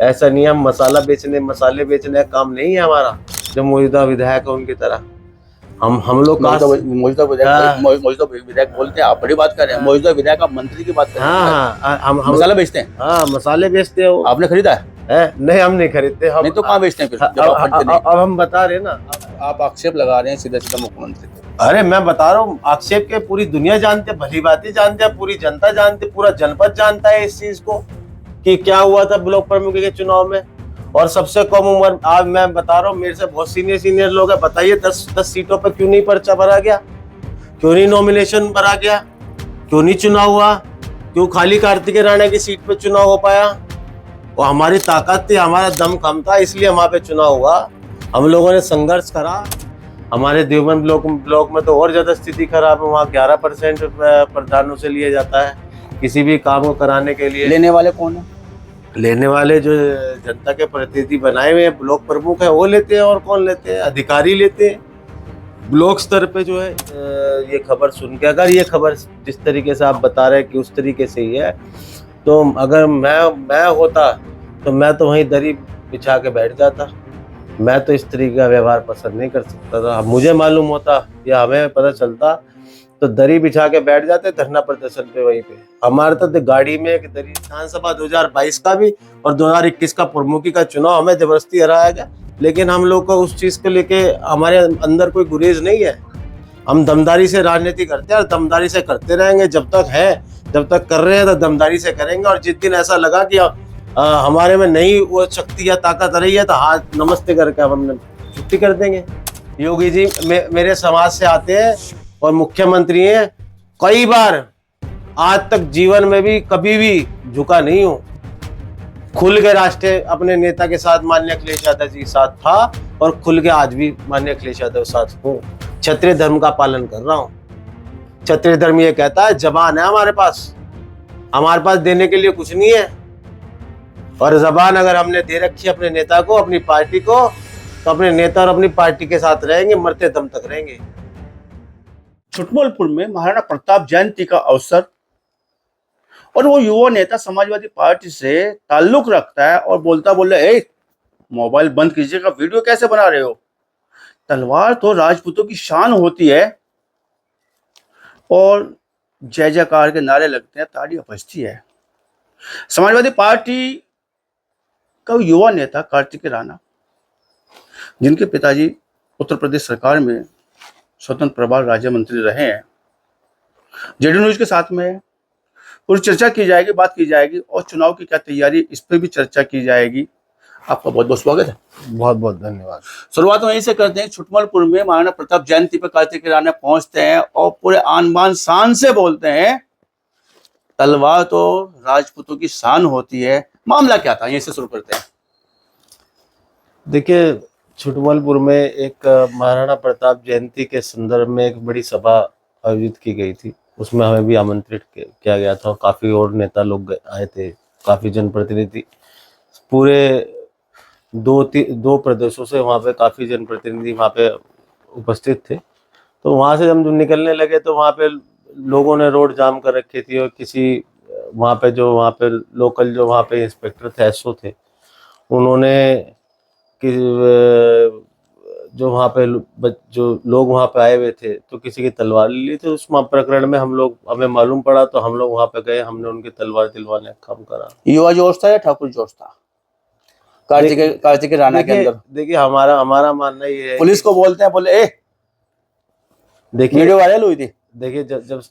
ऐसा नहीं है हम मसाले बेचने का काम नहीं है हमारा, जो मौजूदा विधायक है उनकी तरह। हम लोग मौजूदा विधायक बोलते हैं, आप बड़ी बात कर रहे हैं। मौजूदा विधायक आप मंत्री की बात कर रहे हैं। हाँ हम मसाला बेचते हैं। हाँ मसाले बेचते हैं। आपने खरीदा है? नहीं हम नहीं खरीदते। हम नहीं तो कहाँ बेचते हैं फिर, जब आप खरीदते नहीं? अब हम बता रहे ना, आप आक्षेप लगा रहे हैं सीधा सीधा मुख्यमंत्री को। अरे मैं बता रहा हूँ आक्षेप के पूरी दुनिया जानते, भली भांति जानते हैं, पूरी जनता जानती, पूरा जनपद जानता है इस चीज को कि क्या हुआ था ब्लॉक प्रमुख के चुनाव में। और सबसे कम उम्र, आज मैं बता रहा हूँ मेरे से बहुत सीनियर लोग हैं, बताइए 10 सीटों पर क्यों नहीं पर्चा भरा गया, क्यों नहीं नॉमिनेशन भरा गया, क्यों नहीं चुनाव हुआ, क्यों खाली कार्तिकेय राणा की सीट पे चुनाव हो पाया। और हमारी ताकत थी, हमारा दम कम था, इसलिए वहां पे चुनाव हुआ। हम लोगों ने संघर्ष करा। हमारे देवबंद ब्लॉक में तो और ज्यादा स्थिति खराब है, वहाँ 11% प्रधानों से लिया जाता है किसी भी काम को कराने के लिए। लेने वाले कौन है? लेने वाले जो जनता के प्रतिनिधि बनाए हुए हैं, ब्लॉक प्रमुख है, वो लेते हैं। और कौन लेते हैं? अधिकारी लेते हैं। ब्लॉक स्तर पे जो है ये खबर सुन के, अगर ये खबर जिस तरीके से आप बता रहे हैं कि उस तरीके से ही है, तो अगर मैं होता तो मैं तो वहीं दरी बिछा के बैठ जाता। मैं तो इस तरीके का व्यवहार पसंद नहीं कर सकता था। मुझे मालूम होता या हमें पता चलता तो दरी बिछा के बैठ जाते धरना प्रदर्शन पे वहीं पे। हमारे तो गाड़ी में एक दरी, विधानसभा 2022 का भी और 2021 का प्रमुखी का चुनाव हमें जबरदस्ती हराया गया, लेकिन हम लोग को उस चीज को लेके हमारे अंदर कोई गुरेज नहीं है। हम दमदारी से राजनीति करते हैं और दमदारी से करते रहेंगे। जब तक है, जब तक कर रहे हैं तो दमदारी से करेंगे। और जिस दिन ऐसा लगा कि हमारे में नहीं वो शक्ति या ताकत रही है तो हाथ नमस्ते करके हम छुट्टी कर देंगे। योगी जी मेरे समाज से आते हैं और मुख्यमंत्री हैं, कई बार आज तक जीवन में भी कभी भी झुका नहीं हूं। खुल के राष्ट्रीय अपने नेता के साथ माननीय अखिलेश यादव जी के साथ था और खुल के आज भी माननीय अखिलेश यादव के साथ हूँ। क्षत्रिय धर्म का पालन कर रहा हूँ। क्षत्रिय धर्म ये कहता है जबान है हमारे पास देने के लिए कुछ नहीं है। और जबान अगर हमने दे रखी है अपने नेता को, अपनी पार्टी को, तो अपने नेता और अपनी पार्टी के साथ रहेंगे, मरते दम तक रहेंगे। छुटमलपुर में महाराणा प्रताप जयंती का अवसर और वो युवा नेता समाजवादी पार्टी से ताल्लुक रखता है और बोले ए मोबाइल बंद कीजिएगा, वीडियो कैसे बना रहे हो। तलवार तो राजपूतों की शान होती है और जय जयकार के नारे लगते हैं, तालियां बजती है। समाजवादी पार्टी का युवा नेता कार्तिकेय राणा, जिनके पिताजी उत्तर प्रदेश सरकार में स्वतंत्र प्रभार राज्य मंत्री रहे हैं, जेडी न्यूज के साथ में है। पूरी चर्चा की जाएगी, बात की जाएगी और चुनाव की क्या तैयारी, इस पर भी चर्चा की जाएगी। आपका बहुत बहुत स्वागत है। बहुत बहुत धन्यवाद। शुरुआत वहीं से करते हैं। छुटमलपुर में महाराणा प्रताप जयंती पर कार्तिकेय राणा पहुंचते हैं और पूरे आन बान शान से बोलते हैं तलवार तो राजपूतों की शान होती है। मामला क्या था, यहीं से शुरू करते हैं। देखिए, छुटमलपुर में एक महाराणा प्रताप जयंती के संदर्भ में एक बड़ी सभा आयोजित की गई थी। उसमें हमें भी आमंत्रित किया गया था। काफी और नेता लोग आए थे, काफी जनप्रतिनिधि, पूरे दो प्रदेशों से वहाँ पे काफी जनप्रतिनिधि वहाँ पे उपस्थित थे। तो वहाँ से हम जब निकलने लगे तो वहाँ पे लोगों ने रोड जाम कर रखी थी और किसी वहाँ पे लोकल जो वहाँ पे इंस्पेक्टर थे, एसओ थे, उन्होंने जो वहाँ पे जो लोग वहाँ पे आए हुए थे तो किसी की तलवार ले ली थी। उस प्रकरण में हमें मालूम पड़ा तो हम लोग वहाँ पे गए, हमने उनकी तलवार दिलवाने का काम करा। युवा जोश था या ठाकुर जोश था कार्तिकेय राणा के अंदर? देखिए हमारा मानना ये है, पुलिस को बोलते हैं, बोले ए देखिए वीडियो वायरल हुई थी। देखिए जब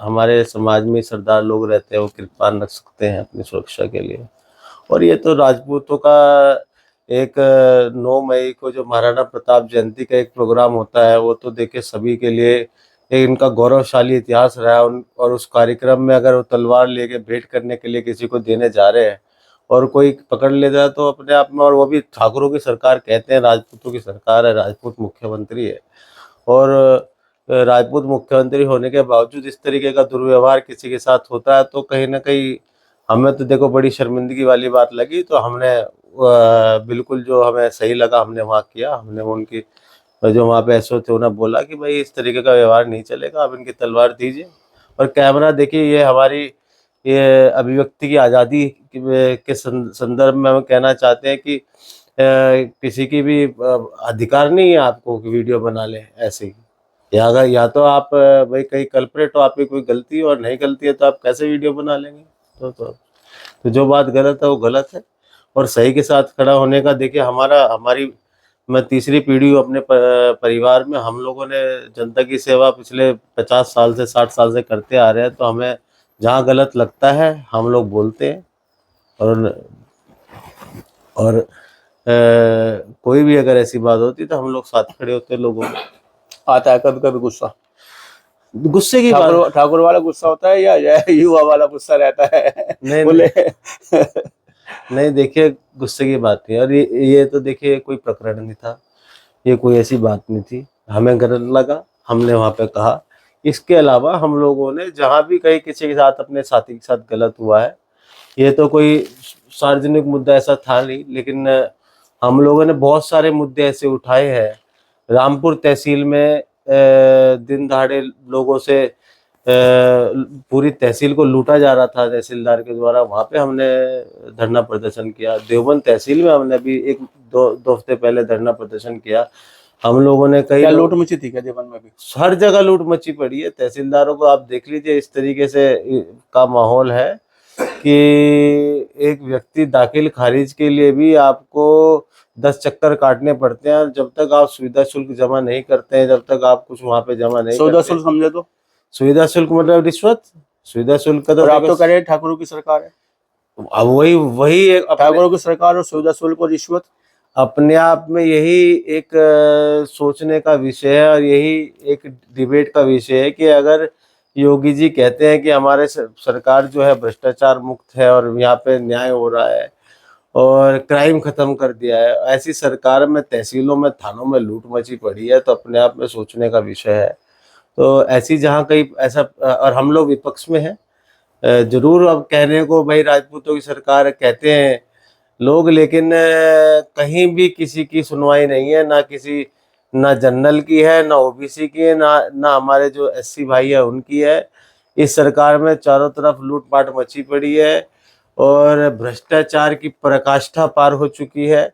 हमारे समाज में सरदार लोग रहते हैं, वो कृपान रख सकते हैं अपनी सुरक्षा के लिए। और ये तो राजपूतों का एक 9 मई को जो महाराणा प्रताप जयंती का एक प्रोग्राम होता है, वो तो देखिए सभी के लिए एक इनका गौरवशाली इतिहास रहा है। और उस कार्यक्रम में अगर वो तलवार लेके भेंट करने के लिए किसी को देने जा रहे हैं और कोई पकड़ लेता है तो अपने आप में, और वो भी ठाकुरों की सरकार कहते हैं, राजपूतों की सरकार है, राजपूत मुख्यमंत्री है, और राजपूत मुख्यमंत्री होने के बावजूद इस तरीके का दुर्व्यवहार किसी के साथ होता है तो कहीं ना कहीं हमें तो देखो बड़ी शर्मिंदगी वाली बात लगी। तो हमने बिल्कुल जो हमें सही लगा हमने वहाँ किया। हमने उनकी जो वहाँ पे एसओ थे उन्हें बोला कि भाई इस तरीके का व्यवहार नहीं चलेगा, आप इनकी तलवार दीजिए। और कैमरा देखिए, ये हमारी ये अभिव्यक्ति की आज़ादी के संदर्भ में हम कहना चाहते हैं कि किसी की भी अधिकार नहीं है आपको कि वीडियो बना ले ऐसे ही। या तो आप भाई कहीं कल्प्रेट हो, आपकी कोई गलती और नहीं गलती है तो आप कैसे वीडियो बना लेंगे। तो जो बात गलत है वो गलत है, और सही के साथ खड़ा होने का देखिए हमारी मैं तीसरी पीढ़ी हूँ अपने परिवार में। हम लोगों ने जनता की सेवा पिछले 50 साल से 60 साल से करते आ रहे हैं, तो हमें जहाँ गलत लगता है हम लोग बोलते हैं। और कोई भी अगर ऐसी बात होती तो हम लोग साथ खड़े होते लोगों में। आता है कभी कभी गुस्सा? गुस्से की बात ठाकुर वाला गुस्सा होता है या युवा वाला गुस्सा रहता है? नहीं बोले नहीं देखिए, गुस्से की बात नहीं। और ये तो देखिए कोई प्रकरण नहीं था, ये कोई ऐसी बात नहीं थी। हमें गलत लगा, हमने वहाँ पे कहा। इसके अलावा हम लोगों ने जहाँ भी कहीं किसी के साथ, अपने साथी के साथ गलत हुआ है, ये तो कोई सार्वजनिक मुद्दा ऐसा था नहीं, लेकिन हम लोगों ने बहुत सारे मुद्दे ऐसे उठाए हैं। रामपुर तहसील में दिन दहाड़े लोगों से पूरी तहसील को लूटा जा रहा था तहसीलदार के द्वारा, वहाँ पे हमने धरना प्रदर्शन किया। देवबंद तहसील में हमने अभी दो हफ्ते पहले धरना प्रदर्शन किया। हम लोगों ने कई लूट मची थी क्या देवबंद में भी? हर जगह लूट मची पड़ी है। तहसीलदारों को आप देख लीजिए, इस तरीके से का माहौल है कि एक व्यक्ति दाखिल खारिज के लिए भी आपको 10 चक्कर काटने पड़ते हैं। जब तक आप सुविधा शुल्क जमा नहीं करते हैं, जब तक आप कुछ वहाँ पे जमा नहीं सुविधा करते। शुल्क समझे तो सुविधा शुल्क मतलब रिश्वत। सुविधा शुल्क का आप तो कह रहे हैं ठाकुरों की सरकार है। अब वही ठाकुरों की सरकार और सुविधा शुल्क और रिश्वत अपने आप में यही एक सोचने का विषय है, और यही एक डिबेट का विषय है कि अगर योगी जी कहते हैं कि हमारे सरकार जो है भ्रष्टाचार मुक्त है और यहाँ पे न्याय हो रहा है और क्राइम खत्म कर दिया है, ऐसी सरकार में तहसीलों में थानों में लूट मची पड़ी है, तो अपने आप में सोचने का विषय है। तो ऐसी जहाँ कहीं ऐसा, और हम लोग विपक्ष में हैं जरूर। अब कहने को भाई राजपूतों की सरकार कहते हैं लोग, लेकिन कहीं भी किसी की सुनवाई नहीं है, ना जनरल की है, ना ओबीसी की है, ना हमारे जो एससी भाई है उनकी है। इस सरकार में चारों तरफ लूटपाट मची पड़ी है और भ्रष्टाचार की पराकाष्ठा पार हो चुकी है,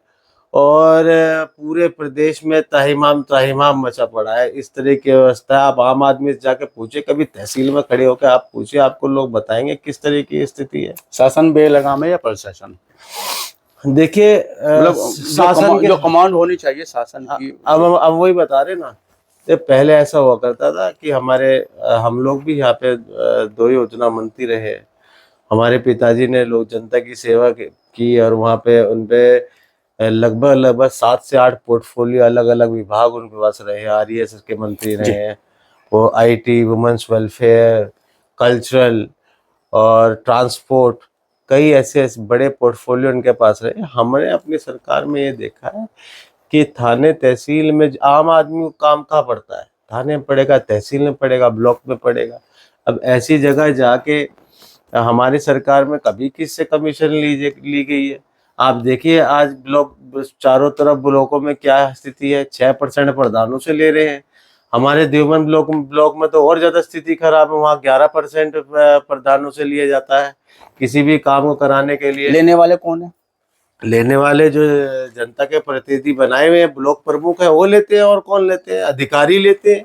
और पूरे प्रदेश में त्राहिमाम मचा पड़ा है। इस तरह की व्यवस्था है। आप आम आदमी से जाके पूछे, कभी तहसील में खड़े होकर आप पूछे, आपको लोग बताएंगे किस तरह की स्थिति है। शासन बेलगाम है या प्रशासन? देखिए मतलब शासन जो कमांड होनी चाहिए शासन की। अब वही बता रहे ना, तो पहले ऐसा हुआ करता था कि हम लोग भी यहाँ पे 2 योजना मंत्री रहे। हमारे पिताजी ने लोग जनता की सेवा की, और वहाँ पे उनपे लगभग 7 से 8 पोर्टफोलियो, अलग अलग विभाग उनके पास रहे। RES के मंत्री रहे हैं वो, IT, वुमेन्स वेलफेयर, कल्चरल और ट्रांसपोर्ट, कई ऐसे बड़े पोर्टफोलियो उनके पास रहे। हमने अपनी सरकार में ये देखा है कि थाने तहसील में आम आदमी को काम कहाँ पड़ता है, थाने में पड़ेगा, तहसील में पड़ेगा, ब्लॉक में पड़ेगा। अब ऐसी जगह जाके हमारी सरकार में कभी किससे कमीशन ली गई है? आप देखिए आज ब्लॉक, चारों तरफ ब्लॉकों में क्या स्थिति है, 6% प्रधानों से ले रहे हैं। हमारे देवबंद ब्लॉक में तो और ज्यादा स्थिति खराब है, वहाँ 11% प्रधानों से लिया जाता है किसी भी काम को कराने के लिए। लेने वाले कौन है? लेने वाले जो जनता के प्रतिनिधि बनाए हुए हैं, ब्लॉक प्रमुख है, वो लेते हैं। और कौन लेते हैं? अधिकारी लेते हैं।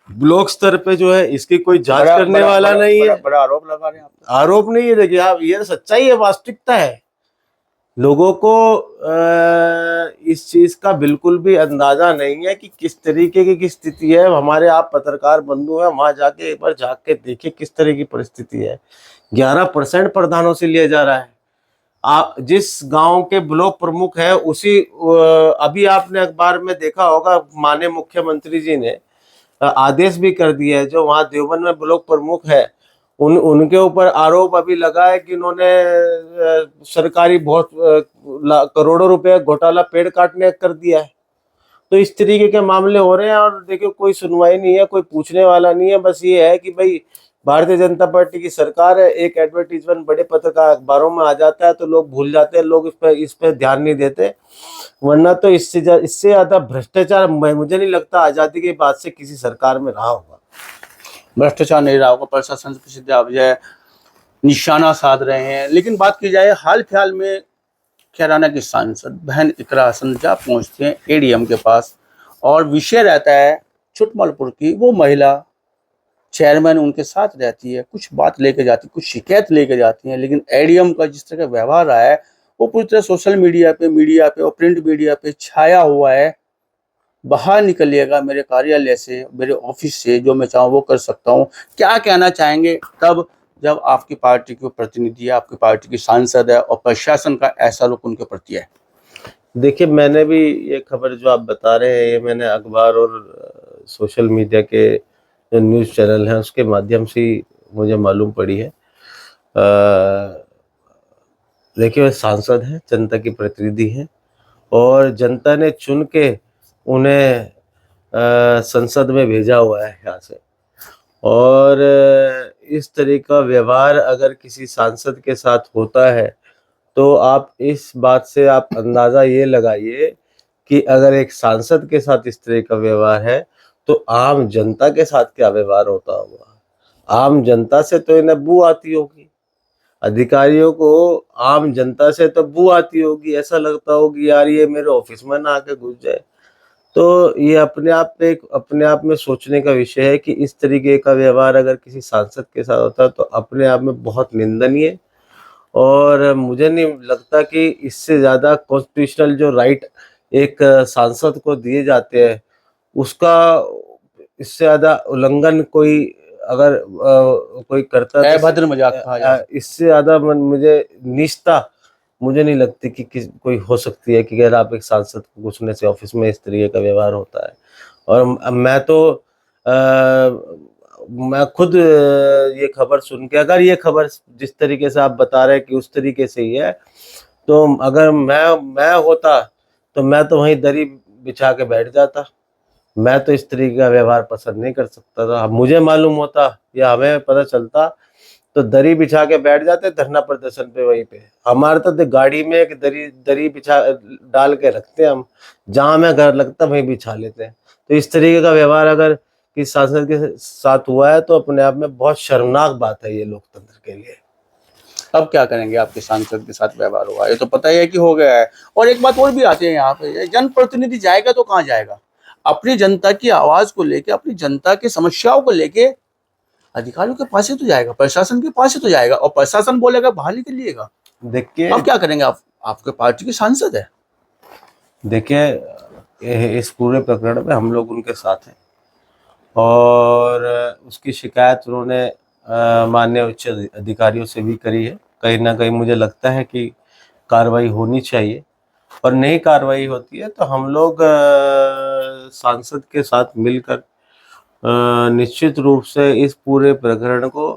ब्लॉक स्तर पे जो है इसकी कोई जांच करने वाला नहीं है। बड़ा आरोप लगा रहे हैं आप। आरोप नहीं है, देखिए आप, ये सच्चाई है, वास्तविकता है। लोगों को इस चीज का बिल्कुल भी अंदाजा नहीं है कि किस तरीके की स्थिति है। हमारे आप पत्रकार बंधु हैं, वहां जाके एक बार जाके देखिए किस तरह की परिस्थिति है। 11% प्रधानों से लिया जा रहा है। आप जिस गांव के ब्लॉक प्रमुख है उसी, अभी आपने अखबार में देखा होगा, माननीय मुख्यमंत्री जी ने आदेश भी कर दिया है, जो वहाँ देवबंद में ब्लॉक प्रमुख है उनके ऊपर आरोप अभी लगा है कि उन्होंने सरकारी बहुत करोड़ों रुपए घोटाला पेड़ काटने कर दिया है। तो इस तरीके के मामले हो रहे हैं, और देखिए कोई सुनवाई नहीं है, कोई पूछने वाला नहीं है। बस ये है कि भाई भारतीय जनता पार्टी की सरकार है, एक एडवर्टीजमेंट बड़े पत्रकार अखबारों में आ जाता है तो लोग भूल जाते हैं, लोग इस पे ध्यान नहीं देते। वरना तो इससे ज्यादा भ्रष्टाचार मुझे नहीं लगता आजादी के बाद से किसी सरकार में रहा होगा। भ्रष्टाचार नहीं रहा होगा, प्रशासन से प्रसिद्ध आप निशाना साध रहे हैं। लेकिन बात की जाए हाल फिलहाल में, कैराना की सांसद बहन इकरा हसन जब पहुंचते हैं एडीएम के पास और विषय रहता है छुटमलपुर की, वो महिला चेयरमैन उनके साथ रहती है, कुछ बात लेके जाती है, कुछ शिकायत लेके जाती है, लेकिन एडीएम का जिस तरह का व्यवहार रहा है वो पूरी तरह सोशल मीडिया पे और प्रिंट मीडिया पे छाया हुआ है। बाहर निकलिएगा मेरे कार्यालय से, मेरे ऑफिस से, जो मैं चाहूँ वो कर सकता हूँ। क्या कहना चाहेंगे तब जब आपकी पार्टी के प्रतिनिधि है, आपकी पार्टी की सांसद है और प्रशासन का ऐसा रुख उनके प्रति है? देखिए, मैंने भी ये खबर जो आप बता रहे हैं, ये मैंने अखबार और सोशल मीडिया के जो न्यूज़ चैनल हैं उसके माध्यम से ही मुझे मालूम पड़ी है। देखिए, वे सांसद हैं, जनता की प्रतिनिधि हैं और जनता ने चुन के उन्हें संसद में भेजा हुआ है यहाँ से। और इस तरह का व्यवहार अगर किसी सांसद के साथ होता है तो आप इस बात से आप अंदाज़ा ये लगाइए कि अगर एक सांसद के साथ इस तरह का व्यवहार है तो आम जनता के साथ क्या व्यवहार होता होगा। आम जनता से तो इन्हें बू आती होगी, अधिकारियों को आम जनता से तो बू आती होगी, ऐसा लगता होगी यार ये मेरे ऑफिस में ना आके घुस जाए। तो ये अपने आप में सोचने का विषय है कि इस तरीके का व्यवहार अगर किसी सांसद के साथ होता है तो अपने आप में बहुत निंदनीय। और मुझे नहीं लगता कि इससे ज़्यादा कॉन्स्टिट्यूशनल जो राइट एक सांसद को दिए जाते हैं उसका इससे ज़्यादा उल्लंघन कोई अगर कोई करता है तो अभद्र मजाक कहा जाए। इससे ज़्यादा मुझे निष्ठा मुझे नहीं लगती कि कोई हो सकती है कि अगर आप एक सांसद को घुसने से ऑफिस में इस तरीके का व्यवहार होता है। और मैं तो मैं खुद ये खबर सुन के, अगर ये खबर जिस तरीके से आप बता रहे हैं कि उस तरीके से ही है, तो अगर मैं होता तो मैं तो वहीं दरी बिछा के बैठ जाता। मैं तो इस तरीके का व्यवहार पसंद नहीं कर सकता था। अब मुझे मालूम होता या हमें पता चलता तो दरी बिछा के बैठ जाते धरना प्रदर्शन पे। वहीं पे हमारे तो गाड़ी में एक दरी बिछा डाल के रखते हैं हम, जहाँ हमें घर लगता वहीं बिछा लेते हैं। तो इस तरीके का व्यवहार अगर किसी सांसद के साथ हुआ है तो अपने आप में बहुत शर्मनाक बात है ये लोकतंत्र के लिए। अब क्या करेंगे? आपके सांसद के साथ व्यवहार हुआ, ये तो पता ही है कि हो गया है। और एक बात और भी आती है यहाँ पे, जनप्रतिनिधि जाएगा तो कहाँ जाएगा? अपनी जनता की आवाज को लेके, अपनी जनता की समस्याओं को लेके अधिकारियों के पास ही तो जाएगा, प्रशासन के पास ही तो जाएगा, और प्रशासन बोलेगा बाहर निकलिएगा। देखिए अब क्या करेंगे आप? आपके पार्टी के सांसद है। देखिए, इस पूरे प्रकरण में हम लोग उनके साथ हैं और उसकी शिकायत उन्होंने माननीय उच्च अधिकारियों से भी करी है। कहीं ना कहीं मुझे लगता है कि कार्रवाई होनी चाहिए, और नहीं कार्रवाई होती है तो हम लोग सांसद के साथ मिलकर निश्चित रूप से इस पूरे प्रकरण को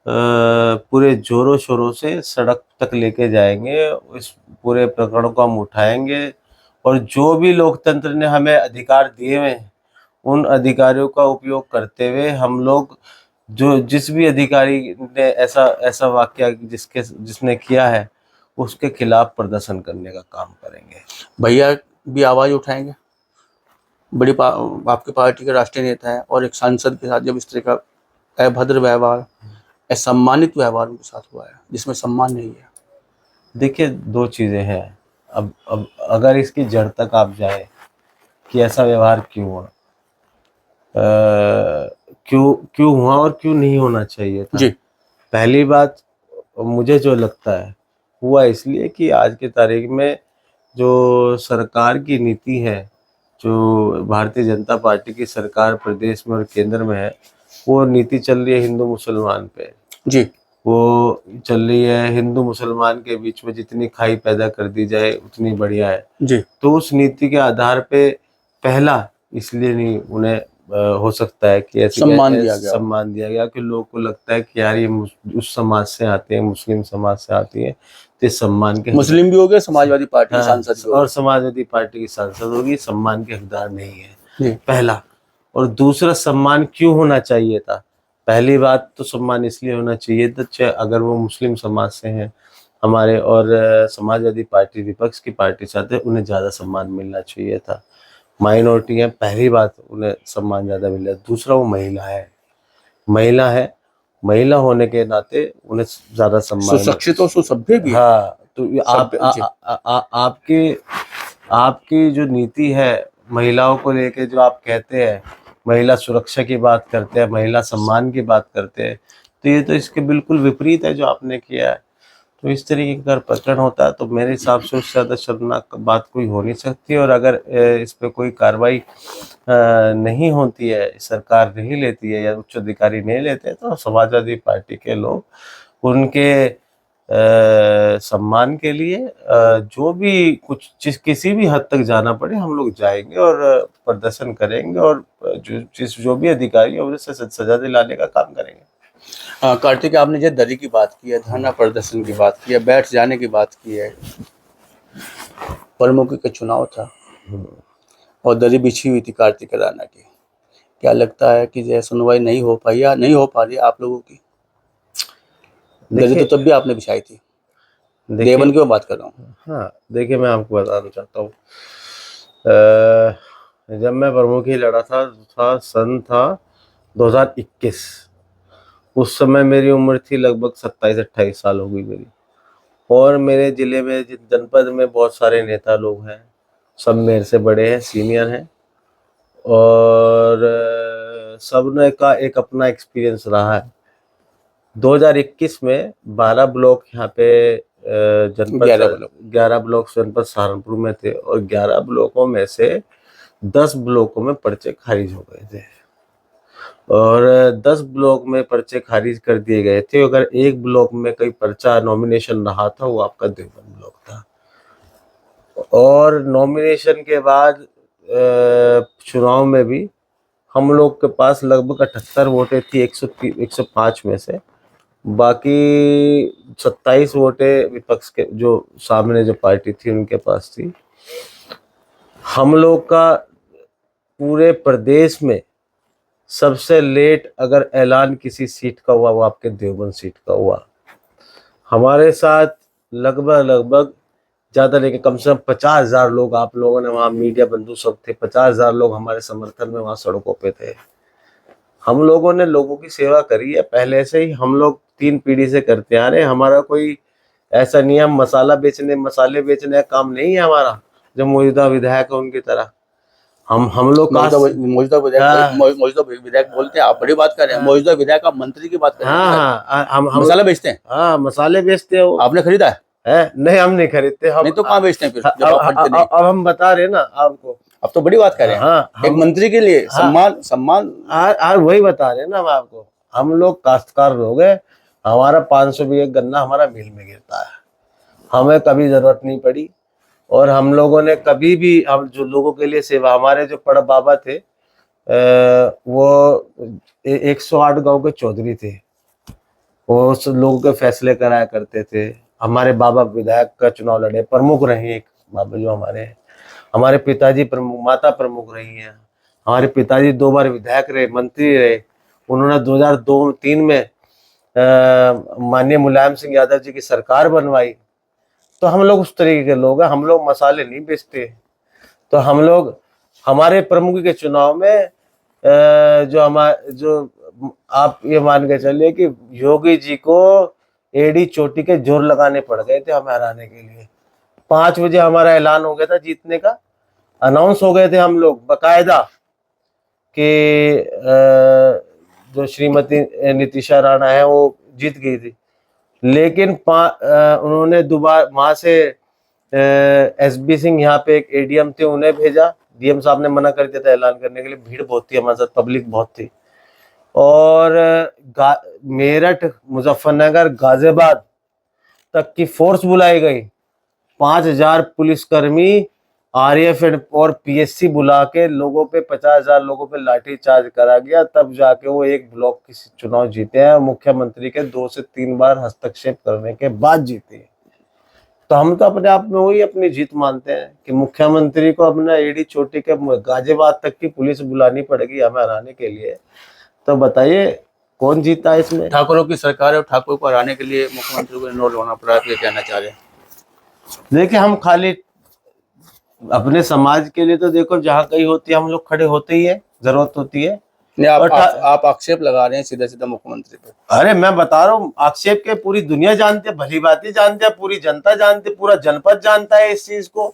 पूरे जोरों शोरों से सड़क तक लेके जाएंगे। इस पूरे प्रकरण को हम उठाएंगे और जो भी लोकतंत्र ने हमें अधिकार दिए हुए हैं उन अधिकारियों का उपयोग करते हुए हम लोग जिस भी अधिकारी ने ऐसा वाकया जिसने किया है उसके खिलाफ प्रदर्शन करने का काम करेंगे। भैया भी आवाज उठाएंगे। आपकी पार्टी के राष्ट्रीय नेता है और एक सांसद के साथ जब इस तरह का अभद्र व्यवहार, असम्मानित व्यवहार उनके साथ हुआ है जिसमें सम्मान नहीं है। देखिए, दो चीज़ें हैं। अब अगर इसकी जड़ तक आप जाए कि ऐसा व्यवहार क्यों हुआ, क्यों हुआ और क्यों नहीं होना चाहिए था। जी। पहली बात, मुझे जो लगता है हुआ इसलिए कि आज की तारीख में जो सरकार की नीति है, जो भारतीय जनता पार्टी की सरकार प्रदेश में और केंद्र में है, वो नीति चल रही है हिंदू मुसलमान पे। जी। वो चल रही है हिंदू मुसलमान के बीच में जितनी खाई पैदा कर दी जाए उतनी बढ़िया है। जी। तो उस नीति के आधार पे पहला इसलिए नहीं उन्हें हो सकता है कि ऐसे सम्मान दिया गया कि लोगों को लगता है कि यार ये उस समाज से आते हैं, मुस्लिम समाज से आती है, तो सम्मान के, मुस्लिम भी हो गए, समाजवादी पार्टी के सांसद और समाजवादी पार्टी की सांसद होगी, सम्मान के हकदार नहीं है। पहला। और दूसरा, सम्मान क्यों होना चाहिए था? पहली बात तो सम्मान इसलिए होना चाहिए था अगर वो मुस्लिम समाज से हैं हमारे और समाजवादी पार्टी विपक्ष की पार्टी चाहते हैं, उन्हें ज़्यादा सम्मान मिलना चाहिए था। माइनॉरिटी है, पहली बात उन्हें सम्मान ज़्यादा मिल रहा है। दूसरा, वो महिला है महिला होने के नाते उन्हें ज्यादा सम्मान। सुशिक्षित और सुसभ्य भी है। हाँ, तो ये आप जी। आपकी आपकी जो नीति है महिलाओं को लेके, जो आप कहते हैं महिला सुरक्षा की बात करते हैं, महिला सम्मान की बात करते हैं, तो ये तो इसके बिल्कुल विपरीत है जो आपने किया है। तो इस तरीके का अगर प्रकरण होता है तो मेरे हिसाब से उससे ज़्यादा शर्मनाक बात कोई हो नहीं सकती। और अगर इस पे कोई कार्रवाई नहीं होती है, सरकार नहीं लेती है या उच्च अधिकारी नहीं लेते, तो समाजवादी पार्टी के लोग उनके सम्मान के लिए जो भी कुछ किसी भी हद तक जाना पड़े हम लोग जाएंगे और प्रदर्शन करेंगे और जो भी अधिकारी है उसे सजा दिलाने का काम करेंगे। कार्तिक, आपने जो दरी की बात की है, धरना प्रदर्शन की बात की है, बैठ जाने की बात की है, प्रमुख का चुनाव था और दरी बिछी हुई थी कार्तिक राणा की। क्या लगता है कि जो सुनवाई नहीं हो पाई या नहीं हो पा रही आप लोगों की? दरी तो तब भी आपने बिछाई थी। देवन की मैं बात कर रहा हूँ। हाँ, देखिए मैं आपको बताना चाहता हूँ, जब मैं प्रमुखी लड़ा था सन था 2021। उस समय मेरी उम्र थी लगभग 27-28 साल हो गई मेरी। और मेरे जिले में, जिस जनपद में बहुत सारे नेता लोग हैं, सब मेरे से बड़े हैं, सीनियर हैं, और सब ने का एक अपना एक्सपीरियंस रहा है। 2021 में 12 ब्लॉक यहाँ पे जनपद 11 ब्लॉक जनपद सहारनपुर में थे और 11 ब्लॉकों में से 10 ब्लॉकों में पर्चे खारिज हो गए थे और 10 ब्लॉक में पर्चे खारिज कर दिए गए थे। अगर एक ब्लॉक में कोई पर्चा नॉमिनेशन रहा था वो आपका देवबंद ब्लॉक था। और नॉमिनेशन के बाद चुनाव में भी हम लोग के पास लगभग 78 वोटें थी 105 में से। बाकी 27 वोटें विपक्ष के, जो सामने जो पार्टी थी उनके पास थी। हम लोग का पूरे प्रदेश में सबसे लेट अगर ऐलान किसी सीट का हुआ वो आपके देवबंद सीट का हुआ। हमारे साथ लगभग ज़्यादा लेके कम से कम 50,000 लोग, आप लोगों ने वहाँ मीडिया बंधु सब थे, 50,000 लोग हमारे समर्थन में वहाँ सड़कों पे थे। हम लोगों ने लोगों की सेवा करी है पहले से ही, हम लोग 3 पीढ़ी से करते आ रहे हैं। हमारा कोई ऐसा नहीं है हम मसाले बेचने का काम नहीं है हमारा, जो मौजूदा विधायक है उनकी तरह। हम लोग मौजूदा विधायक बोलते हैं, आप बड़ी बात कर रहे हैं। मौजूदा विधायक आप मंत्री की बात कर रहे हैं। हाँ, हम मसाला बेचते हैं। हाँ, मसाले बेचते हैं। आपने खरीदा है? नहीं, हम नहीं खरीदते। हम नहीं तो कहाँ बेचते हैं फिर? अब हम बता रहे ना आपको, अब तो बड़ी बात कर रहे हैं। हाँ, एक मंत्री के लिए सम्मान वही बता रहे हैं ना हम आपको। हम लोग काश्तकार लोग हैं, हमारा 500 बीघे गन्ना हमारा मिल में गिरता है, हमें कभी जरूरत नहीं पड़ी। और हम लोगों ने कभी भी, हम जो लोगों के लिए सेवा, हमारे जो बड़ बाबा थे वो 108 गांव के चौधरी थे, वो लोगों के फैसले कराया करते थे। हमारे बाबा विधायक का चुनाव लड़े, प्रमुख रहे एक बाबा जो हमारे पिताजी प्रमुख, माता प्रमुख रही हैं। हमारे पिताजी 2 बार विधायक रहे, मंत्री रहे। उन्होंने 2002-3 में माननीय मुलायम सिंह यादव जी की सरकार बनवाई। तो हम लोग उस तरीके के लोग हैं, हम लोग मसाले नहीं बेचते। तो हम लोग, हमारे प्रमुख के चुनाव में जो आप ये मान के चलिए कि योगी जी को एड़ी चोटी के जोर लगाने पड़ गए थे हमें हराने के लिए। 5 बजे हमारा ऐलान हो गया था जीतने का, अनाउंस हो गए थे हम लोग बकायदा कि जो श्रीमती नीतिशा राणा है वो जीत गई थी। लेकिन उन्होंने दोबारा वहां से SB सिंह यहाँ पे एक ADM थे, उन्हें भेजा। DM साहब ने मना कर दिया था ऐलान करने के लिए, भीड़ बहुत थी हमारे साथ, पब्लिक बहुत थी। और मेरठ, मुजफ्फरनगर, गाजियाबाद तक की फोर्स बुलाई गई। 5,000 पुलिसकर्मी, RAF और PSC बुला के लोगों पे, 50,000 लोगों पे लाठी चार्ज करा गया। तब जाके वो एक ब्लॉक की चुनाव जीते हैं, मुख्यमंत्री के 2 से 3 बार हस्तक्षेप करने के बाद जीते। तो हम तो अपने आप में वही अपनी जीत मानते हैं कि मुख्यमंत्री को अपना एड़ी चोटी के गाजियाबाद तक की पुलिस बुलानी पड़ेगी हमें हराने के लिए। तो बताइए कौन जीता है इसमें? ठाकुरों की सरकार है और ठाकुर को हराने के लिए मुख्यमंत्री को इन्वॉल्व होना पड़ा, आप ये कहना चाह रहे हैं? देखिए, हम खाली अपने समाज के लिए तो देखो जहाँ कहीं होती है हम लोग खड़े होते ही है, जरूरत होती है। नहीं, और आप आक्षेप लगा रहे हैं सीधा सीधा मुख्यमंत्री पे। अरे मैं बता रहा हूँ, आक्षेप के पूरी दुनिया जानती है, भली भांति जानती है, पूरी जनता जानती है, पूरा जनपद जानता है इस चीज को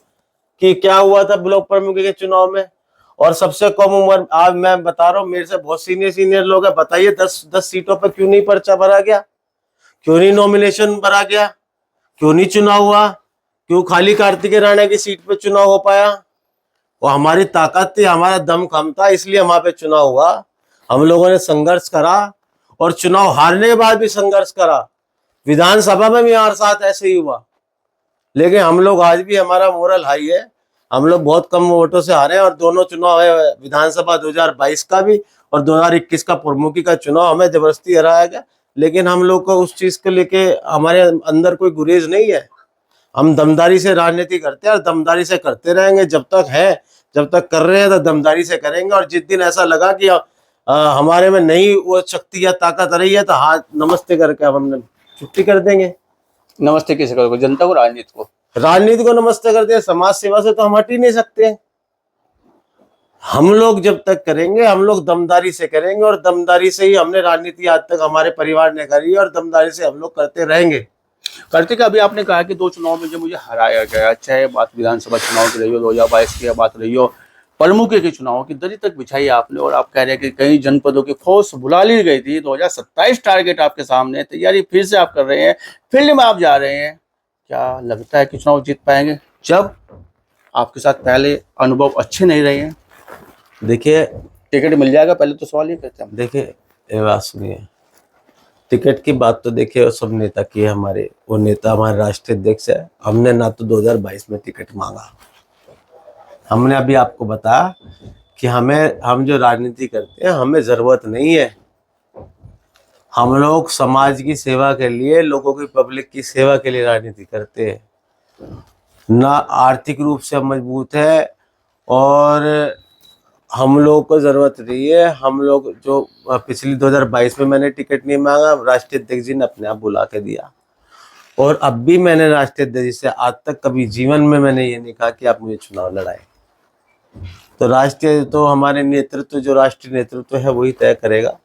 कि क्या हुआ था ब्लॉक प्रमुख के चुनाव में। और सबसे कम उम्र, आज मैं बता रहा हूँ, मेरे से बहुत सीनियर लोग हैं, बताइए 10 सीटों पर क्यों नहीं पर्चा भरा गया, क्यों नहीं नॉमिनेशन भरा गया, क्यों नहीं चुनाव हुआ, क्यों खाली कार्तिकेय राणा की सीट पे चुनाव हो पाया। वो हमारी ताकत थी, हमारा दम कम था, इसलिए वहां पे चुनाव हुआ। हम लोगों ने संघर्ष करा और चुनाव हारने के बाद भी संघर्ष करा। विधानसभा में भी हमारे साथ ऐसे ही हुआ, लेकिन हम लोग आज भी, हमारा मोरल हाई है। हम लोग बहुत कम वोटों से हारे और दोनों चुनाव है, विधानसभा 2022 का भी और 2021 का प्रमुखी का चुनाव हमें जबरदस्ती हराया गया। लेकिन हम लोग को उस चीज को लेके हमारे अंदर कोई गुरेज नहीं है। हम दमदारी से राजनीति करते हैं और दमदारी से करते रहेंगे, जब तक है, जब तक कर रहे हैं तो दमदारी से करेंगे। और जिस दिन ऐसा लगा कि हमारे में नहीं वो शक्ति या ताकत रही है तो हाथ नमस्ते करके हम छुट्टी कर देंगे। नमस्ते किसे करोगे, जनता को, राजनीति को? राजनीति को नमस्ते करते हैं, समाज सेवा से तो हम हट ही नहीं सकते। हम लोग जब तक करेंगे, हम लोग दमदारी से करेंगे और दमदारी से ही हमने राजनीति आज तक हमारे परिवार ने करी और दमदारी से हम लोग करते रहेंगे। कार्तिक, अभी आपने कहा कि 2 चुनाव में जो मुझे हराया गया, चाहे बात विधानसभा चुनाव की रही हो, 2022 की बात रही हो, प्रमुख के चुनाव की दरी तक बिछाई आपने, और आप कह रहे हैं कि कई जनपदों की फौज बुला ली गई थी। 2027 टारगेट आपके सामने, तैयारी फिर से आप कर रहे हैं, फील्ड में आप जा रहे हैं। क्या लगता है कि चुनाव जीत पाएंगे जब आपके साथ पहले अनुभव अच्छे नहीं रहे हैं? देखिए, टिकट मिल जाएगा, पहले तो सवाल ये करते हैं। देखिए ये बात सुनिए, टिकट की बात तो देखिए वो सब नेता की है, हमारे वो नेता हमारे राष्ट्रीय अध्यक्ष है। हमने ना तो 2022 में टिकट मांगा, हमने अभी आपको बताया कि हम जो राजनीति करते हैं हमें जरूरत नहीं है। हम लोग समाज की सेवा के लिए, लोगों की, पब्लिक की सेवा के लिए राजनीति करते हैं। ना आर्थिक रूप से हम मजबूत है और हम लोग को जरूरत नहीं है। हम लोग जो पिछली 2022 में मैंने टिकट नहीं मांगा, राष्ट्रीय अध्यक्ष जी ने अपने आप बुला के दिया। और अब भी मैंने राष्ट्रीय अध्यक्ष जी से आज तक कभी जीवन में मैंने ये नहीं कहा कि आप मुझे चुनाव लड़ाए। तो राष्ट्रीय, तो हमारे नेतृत्व, जो राष्ट्रीय नेतृत्व है वही तय करेगा।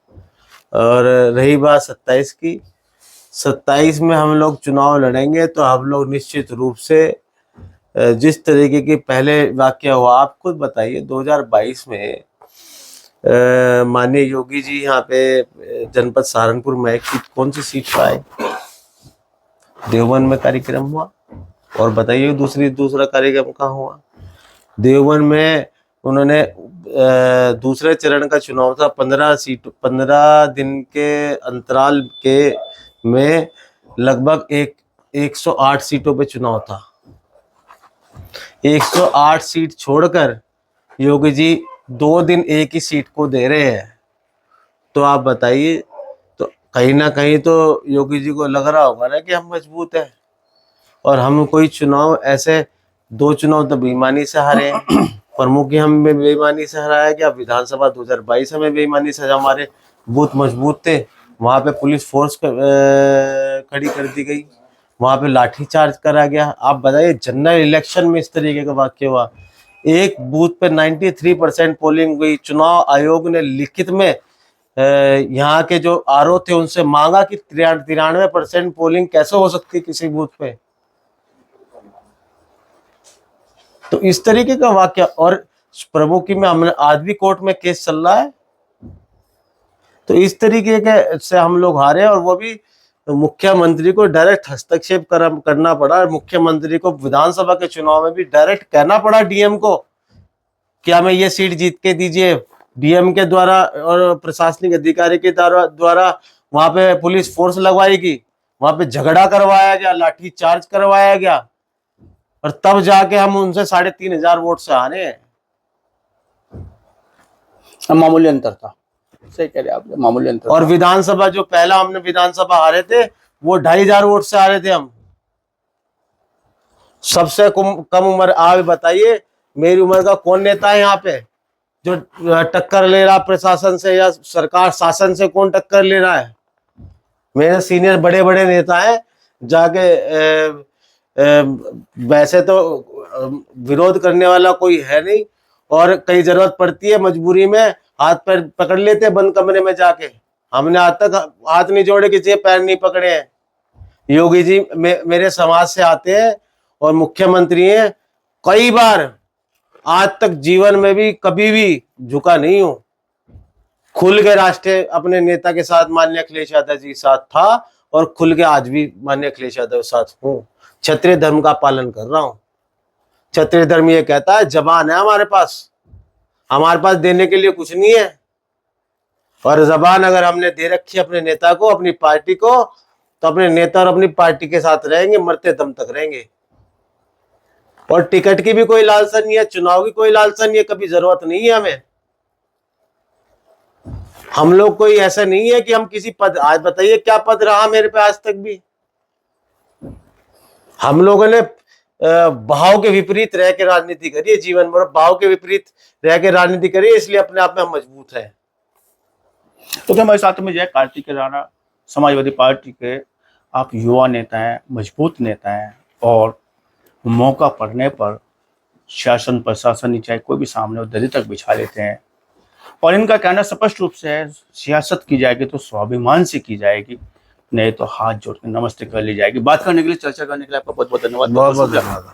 और रही बात 27 की, 27 में हम लोग चुनाव लड़ेंगे तो हम लोग निश्चित रूप से जिस तरीके की पहले वाकया हुआ, आप खुद बताइए 2022 में माननीय योगी जी यहाँ पे जनपद सहारनपुर में कौन सी सीट पर आए? देवबंद में कार्यक्रम हुआ। और बताइए दूसरा कार्यक्रम कहाँ हुआ? देवबंद में उन्होंने दूसरे चरण का चुनाव था, 15 दिन के अंतराल के में लगभग 108 सीटों पे चुनाव था। 108 सीट छोड़कर योगी जी 2 दिन एक ही सीट को दे रहे हैं। तो आप बताइए, तो कहीं ना कहीं तो योगी जी को लग रहा होगा ना कि हम मजबूत हैं। और हम कोई चुनाव ऐसे 2 चुनाव तो बेईमानी से हारे हैं। प्रमुख हम बेईमानी से हराया गया, विधानसभा 2022 में बेईमानी से, हमारे बूथ मजबूत थे वहां पे पुलिस फोर्स खड़ी कर दी गई, वहां पे लाठीचार्ज करा गया। आप बताइए जनरल इलेक्शन में इस तरीके का वाक्य हुआ। एक बूथ पे 93% पोलिंग हुई। चुनाव आयोग ने लिखित में यहाँ के जो आरओ थे उनसे मांगा कि 93% पोलिंग कैसे हो सकती है किसी बूथ पे। तो इस तरीके का वाक्य, और प्रमुखी में हमने आज भी कोर्ट में केस चल रहा है। तो इस तरीके के से हम लोग हारे, और वो भी मुख्यमंत्री को डायरेक्ट हस्तक्षेप करना पड़ा। मुख्यमंत्री को विधानसभा के चुनाव में भी डायरेक्ट कहना पड़ा डीएम को कि हमें ये सीट जीत के दीजिए। डीएम के द्वारा और प्रशासनिक अधिकारी के द्वारा वहां पे पुलिस फोर्स लगवाएगी, वहां पे झगड़ा करवाया गया, लाठी चार्ज करवाया गया, और तब जाके हम उनसे 3,500 वोट से हारे हैं। मामूली अंतर था, सही कह रहे आप, मामूली अंतर। और विधानसभा जो पहला हमने विधानसभा हारे थे वो 2,500 वोट से हारे थे हम। सबसे कम उम्र, आप बताइए मेरी उम्र का कौन नेता है यहाँ पे जो टक्कर ले रहा प्रशासन से या सरकार शासन से? कौन टक्कर ले रहा है? मेरे सीनियर बड़े बड़े नेता हैं, जाके वैसे तो विरोध करने वाला कोई है नहीं, और कई जरूरत पड़ती है मजबूरी में हाथ पैर पकड़ लेते हैं बंद कमरे में जाके। हमने आज तक हाथ नहीं जोड़े, किसी के पैर नहीं पकड़े हैं। योगी जी मेरे समाज से आते हैं और मुख्यमंत्री हैं, कई बार आज तक जीवन में भी कभी भी झुका नहीं हूं। खुल के राष्ट्रीय अपने नेता के साथ माननीय अखिलेश यादव जी के साथ था और खुल के आज भी माननीय अखिलेश यादव के साथ हूँ। क्षत्रिय धर्म का पालन कर रहा हूँ। क्षत्रिय धर्म ये कहता है जबान है हमारे पास देने के लिए कुछ नहीं है, और जबान अगर हमने दे रखी है अपने नेता को, अपनी पार्टी को, तो अपने नेता और अपनी पार्टी के साथ रहेंगे, मरते दम तक रहेंगे। और टिकट की भी कोई लालसा नहीं है, चुनाव की कोई लालसा नहीं है, कभी जरूरत नहीं है हमें। हम लोग कोई ऐसा नहीं है कि हम किसी पद, आज बताइए क्या पद रहा मेरे पे आज तक भी। हम लोगों ने भाव के विपरीत रह के राजनीति करी है, जीवन भर भाव के विपरीत रह के राजनीति करी है, इसलिए अपने आप में हम मजबूत है। तो हमारे साथ में जो है कार्तिक राणा, समाजवादी पार्टी के आप युवा नेता हैं, मजबूत नेता हैं, और मौका पड़ने पर शासन प्रशासन चाहे कोई भी सामने हो दरी तक बिछा लेते हैं। और इनका कहना स्पष्ट रूप से है, सियासत की जाएगी तो स्वाभिमान से की जाएगी, नहीं तो हाथ जोड़ के नमस्ते कर ली जाएगी। बात करने के लिए, चर्चा करने के लिए आपका बहुत बहुत धन्यवाद। बहुत बहुत धन्यवाद।